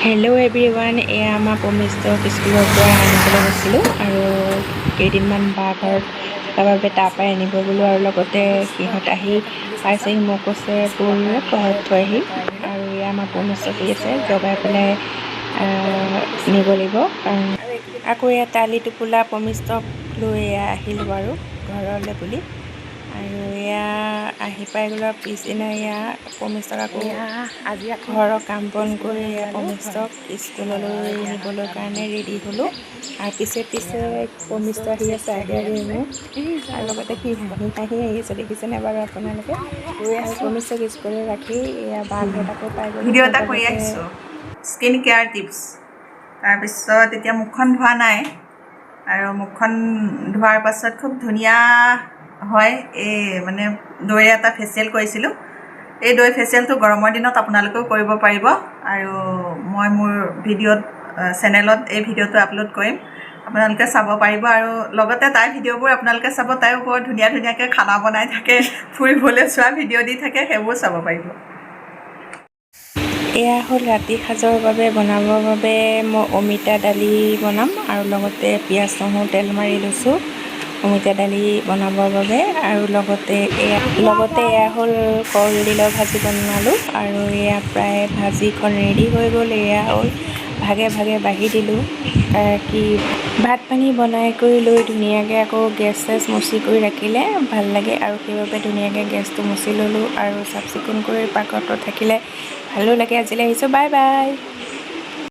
Hello' everyone, এয়া আমাৰ প্ৰমিষ্টক স্কুলৰ পৰা আনিবলৈ গৈছিলোঁ আৰু কেইদিনমান বা ঘৰত থকাৰ বাবে তাৰ পৰাই আনিব গ'লোঁ আৰু লগতে সিহঁত আহি পাইছেহি। মোক কৈছে ব'ল ঘৰত থৈহি আৰু এয়া আমাৰ প্ৰমিষ্ট শুই আছে, জগাই পেলাই নিব লাগিব। কাৰণ আকৌ এয়া তালি টোপোলা প্ৰমিষ্টক লৈ এয়া আহিলোঁ আৰু ঘৰলৈ বুলি। আৰু এয়া আহি পাই গ'লোঁ আৰু পিছদিনা এয়া প্ৰমিষ্টক আকৌ ঘৰৰ কাম বন কৰি এয়া প্ৰমিষ্টক স্কুললৈ নিবলৈ কাৰণে ৰেডি হ'লোঁ। আৰু পিছে প্ৰমিষ্ট আহি আছে, আগে আগে মোৰ আৰু লগতে সি হাঁহি আহি আছে, দেখিছেনে বাৰু আপোনালোকে। আৰু প্ৰমিষ্টক স্কুললৈ ৰাখি এয়া বা ঘৰত আকৌ পাই গ'লোঁ। ভিডিঅ' মোৰ এটা কৰি লগতে আহিছোঁ, স্কিন কেয়াৰ টিপছ। তাৰপিছত এতিয়া মুখখন ধোৱা নাই আৰু মুখখন ধোৱাৰ পাছত খুব ধুনীয়া হয়। এই মানে দৈৰে এটা ফেচিয়েল কৰিছিলোঁ। এই দৈ ফেচিয়েলটো গৰমৰ দিনত আপোনালোকেও কৰিব পাৰিব আৰু মই মোৰ ভিডিঅ'ত চেনেলত এই ভিডিঅ'টো আপলোড কৰিম, আপোনালোকে চাব পাৰিব। আৰু লগতে তাইৰ ভিডিঅ'বোৰ আপোনালোকে চাব, তাইও বৰ ধুনীয়া ধুনীয়াকৈ খানা বনাই থাকে, ফুৰিবলৈ যোৱা ভিডিঅ' দি থাকে, সেইবোৰ চাব পাৰিব। এয়া হ'ল ৰাতি সাজৰ বাবে বনাবৰ বাবে মই অমিতা দালি বনাম আৰু লগতে পিঁয়াজ নহৰু তেল মাৰি লৈছোঁ অমিতা দালি বনাবৰ বাবে। আৰু লগতে এয়া হ'ল কলডিলৰ ভাজি বনালোঁ আৰু এয়া প্ৰায় ভাজিখন ৰেডি হৈ গ'ল। এয়া হ'ল ভাগে ভাগে বাঢ়ি দিলোঁ কি ভাত পানী বনাই কৰি লৈ ধুনীয়াকৈ আকৌ গেছ চেছ মচি কৰি ৰাখিলে ভাল লাগে আৰু সেইবাবে ধুনীয়াকৈ গেছটো মচি ল'লোঁ আৰু চাফ চিকুণ কৰি পাকঘৰটো থাকিলে ভালো লাগে। আজিলৈ আহিছোঁ, বাই বাই।